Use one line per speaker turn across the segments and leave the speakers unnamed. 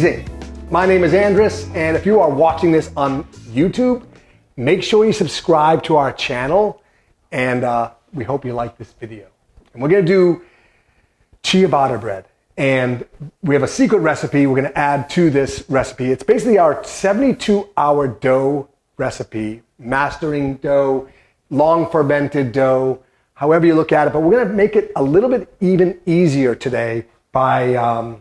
Amazing. My name is Andres, and if you are watching this on YouTube, make sure you subscribe to our channel, and we hope you like this video. And we're gonna do ciabatta bread, and we have a secret recipe we're gonna add to this recipe. It's basically our 72-hour dough recipe, mastering dough, long fermented dough, however you look at it, but we're gonna make it a little bit even easier today by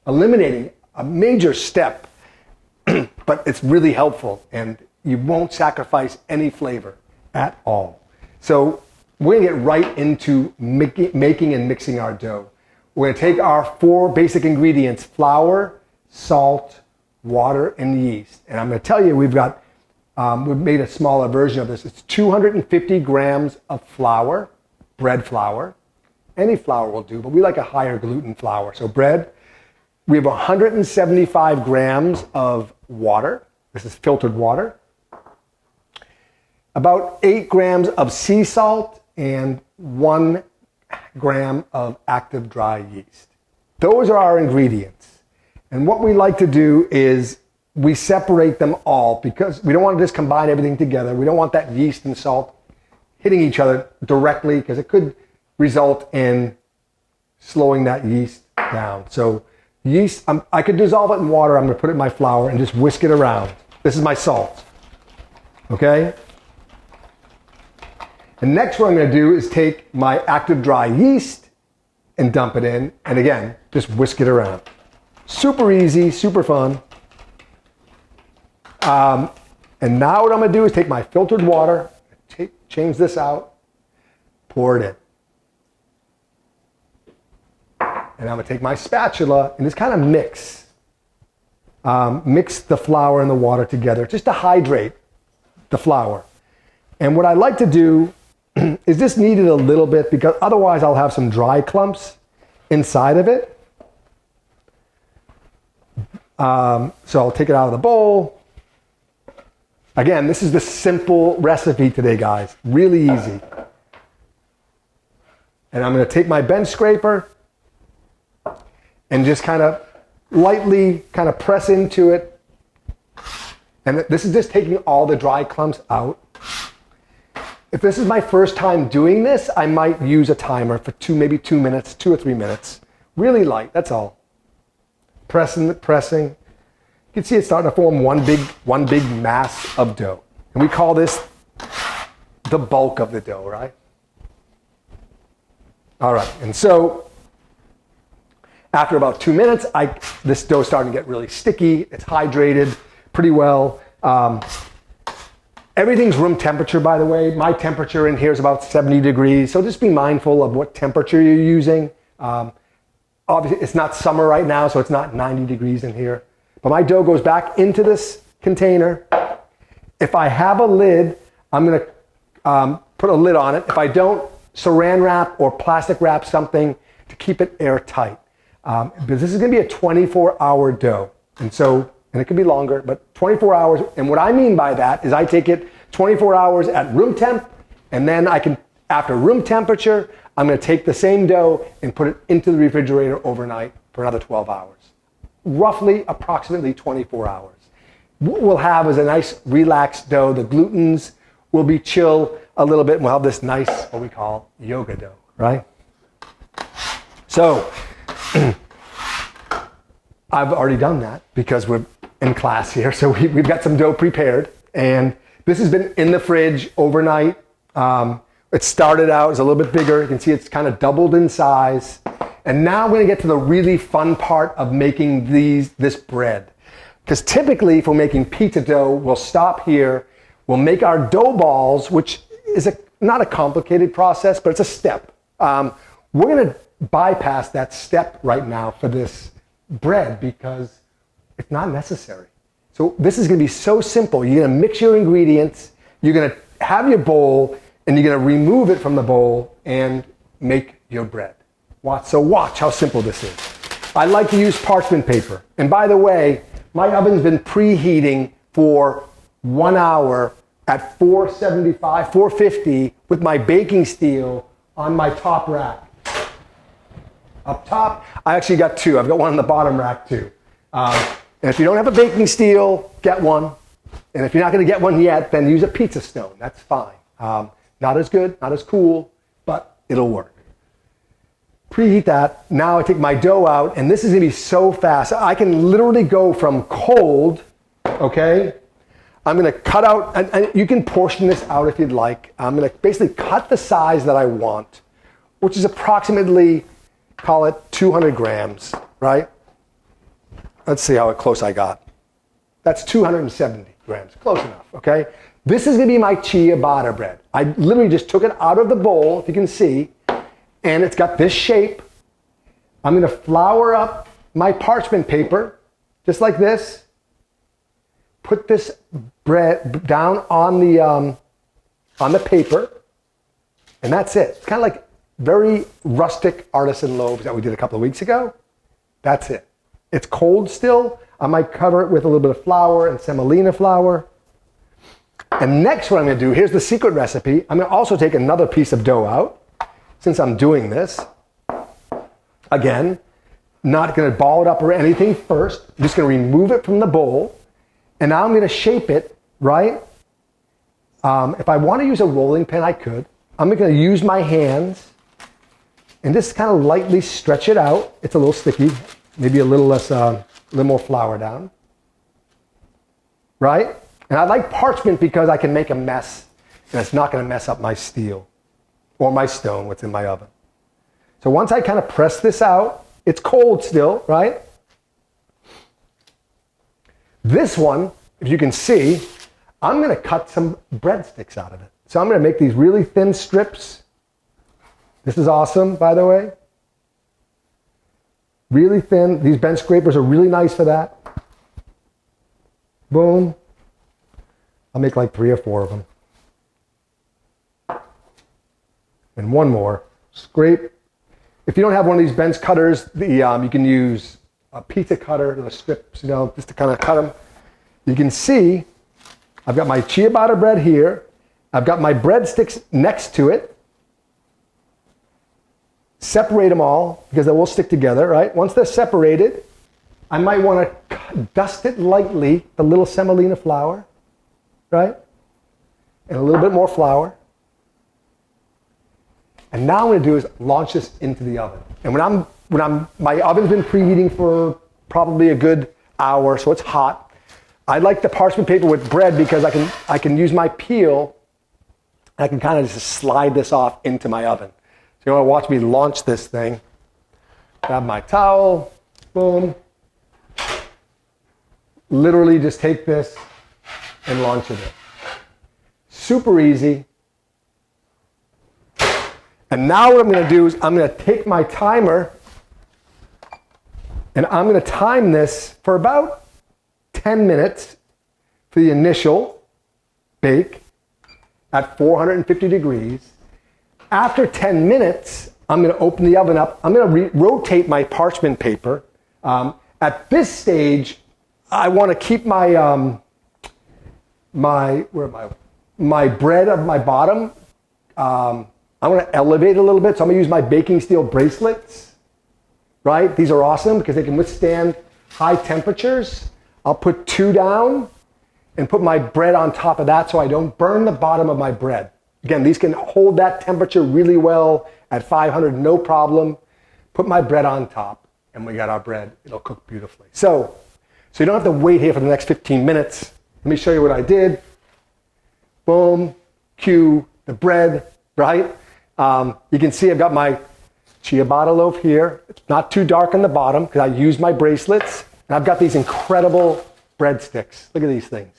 eliminating a major step, but it's really helpful and you won't sacrifice any flavor at all. So we're gonna get right into making and mixing our dough. We're gonna take our 4 basic ingredients: flour, salt, water, and yeast. And I'm gonna tell you, we've made a smaller version of this. It's 250 grams of flour, bread flour. Any flour will do, but we like a higher gluten flour. So bread, we have 175 grams of water. This is filtered water. About 8 grams of sea salt and 1 gram of active dry yeast. Those are our ingredients. And what we like to do is we separate them all because we don't want to just combine everything together. We don't want that yeast and salt hitting each other directly because it could result in slowing that yeast down. So yeast, I could dissolve it in water. I'm going to put it in my flour and just whisk it around. This is my salt. Okay? And next what I'm going to do is take my active dry yeast and dump it in. And again, just whisk it around. Super easy, super fun. And now what I'm going to do is take my filtered water, change this out, pour it in. And I'm going to take my spatula and just kind of mix the flour and the water together just to hydrate the flour. And what I like to do is just knead it a little bit because otherwise I'll have some dry clumps inside of it. So I'll take it out of the bowl. Again, this is the simple recipe today, guys. Really easy. And I'm going to take my bench scraper and just kind of lightly kind of press into it. And this is just taking all the dry clumps out. If this is my first time doing this, I might use a timer for maybe 2 minutes, 2 or 3 minutes. Really light, that's all. Pressing. You can see it's starting to form one big mass of dough. And we call this the bulk of the dough, right? All right, and so after about 2 minutes, this dough is starting to get really sticky. It's hydrated pretty well. Everything's room temperature, by the way. My temperature in here is about 70 degrees, so just be mindful of what temperature you're using. Obviously, it's not summer right now, so it's not 90 degrees in here. But my dough goes back into this container. If I have a lid, I'm going to put a lid on it. If I don't, saran wrap or plastic wrap something to keep it airtight. Because this is going to be a 24-hour dough. And it can be longer, but 24 hours. And what I mean by that is I take it 24 hours at room temp, and then after room temperature, I'm going to take the same dough and put it into the refrigerator overnight for another 12 hours. Roughly, approximately 24 hours. What we'll have is a nice relaxed dough. The glutens will be chill a little bit, and we'll have this nice, what we call yoga dough, right? So, I've already done that because we're in class here. So we've got some dough prepared, and this has been in the fridge overnight. It started out as a little bit bigger. You can see it's kind of doubled in size. And now we're going to get to the really fun part of making this bread. Because typically, if we're making pizza dough, we'll stop here. We'll make our dough balls, which is not a complicated process, but it's a step. We're going to bypass that step right now for this bread because it's not necessary. So this is going to be so simple. You're going to mix your ingredients. You're going to have your bowl, and you're going to remove it from the bowl and make your bread. Watch how simple this is. I like to use parchment paper. And by the way, my oven's been preheating for 1 hour at 475, 450 with my baking steel on my top rack. Up top, I actually got 2. I've got one on the bottom rack too. And if you don't have a baking steel, get one. And if you're not going to get one yet, then use a pizza stone. That's fine. Not as good, not as cool, but it'll work. Preheat that. Now I take my dough out, and this is going to be so fast. I can literally go from cold, okay? I'm going to cut out, and you can portion this out if you'd like. I'm going to basically cut the size that I want, which is approximately, call it 200 grams, right? Let's see how close I got. That's 270 grams, close enough, okay? This is going to be my ciabatta bread. I literally just took it out of the bowl, if you can see, and it's got this shape. I'm going to flour up my parchment paper, just like this. Put this bread down on the paper, and that's it. It's kind of like very rustic artisan loaves that we did a couple of weeks ago. That's it. It's cold still. I might cover it with a little bit of flour and semolina flour. And next what I'm going to do, here's the secret recipe. I'm going to also take another piece of dough out, since I'm doing this. Again, not going to ball it up or anything first. I'm just going to remove it from the bowl. And now I'm going to shape it, right? If I want to use a rolling pin, I could. I'm going to use my hands and just kind of lightly stretch it out. It's a little sticky. Maybe a little less, a little more flour down. Right? And I like parchment because I can make a mess and it's not going to mess up my steel or my stone, what's in my oven. So once I kind of press this out, it's cold still, right? This one, if you can see, I'm going to cut some breadsticks out of it. So I'm going to make these really thin strips. This is awesome, by the way. Really thin. These bench scrapers are really nice for that. Boom. I'll make like 3 or 4 of them. And one more. Scrape. If you don't have one of these bench cutters, you can use a pizza cutter, the strips, just to kind of cut them. You can see I've got my ciabatta bread here. I've got my breadsticks next to it. Separate them all because they will stick together, right? Once they're separated, I might want to dust it lightly with a little semolina flour, right? And a little bit more flour. And now what I'm going to do is launch this into the oven. And my oven's been preheating for probably a good hour, so it's hot. I like the parchment paper with bread because I can use my peel. I can kind of just slide this off into my oven. So you want to watch me launch this thing. Grab my towel, boom. Literally just take this and launch it in. Super easy. And now what I'm going to do is I'm going to take my timer and I'm going to time this for about 10 minutes for the initial bake at 450 degrees. After 10 minutes, I'm going to open the oven up. I'm going to rotate my parchment paper. At this stage, I want to keep my my bread of my bottom. I want to elevate it a little bit, so I'm going to use my baking steel bracelets. Right? These are awesome because they can withstand high temperatures. I'll put 2 down and put my bread on top of that so I don't burn the bottom of my bread. Again, these can hold that temperature really well at 500, no problem. Put my bread on top, and we got our bread. It'll cook beautifully. So you don't have to wait here for the next 15 minutes. Let me show you what I did. Boom, cue the bread, right? You can see I've got my ciabatta loaf here. It's not too dark on the bottom because I used my bracelets. And I've got these incredible breadsticks. Look at these things.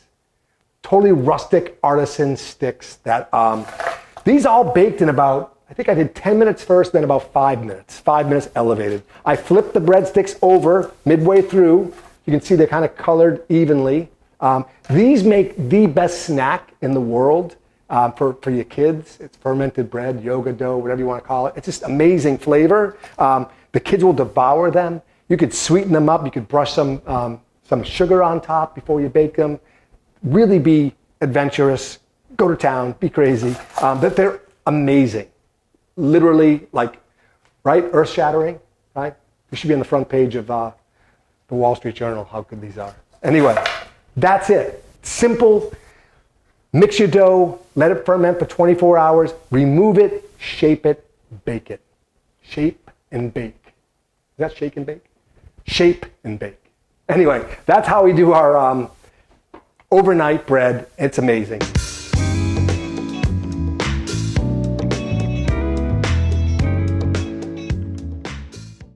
Totally rustic artisan sticks that these all baked in about, I think I did 10 minutes first, then about 5 minutes. 5 minutes elevated. I flipped the breadsticks over midway through. You can see they're kind of colored evenly. These make the best snack in the world for your kids. It's fermented bread, yoga dough, whatever you want to call it. It's just amazing flavor. The kids will devour them. You could sweeten them up. You could brush some sugar on top before you bake them. Really be adventurous, go to town, be crazy. But they're amazing. Literally, like, right, earth-shattering, right? They should be on the front page of the the Wall Street Journal how good these are. Anyway, that's it. Simple. Mix your dough, let it ferment for 24 hours, remove it, shape it, bake it. Shape and bake. Is that shake and bake? Shape and bake. Anyway, that's how we do our overnight bread. It's amazing.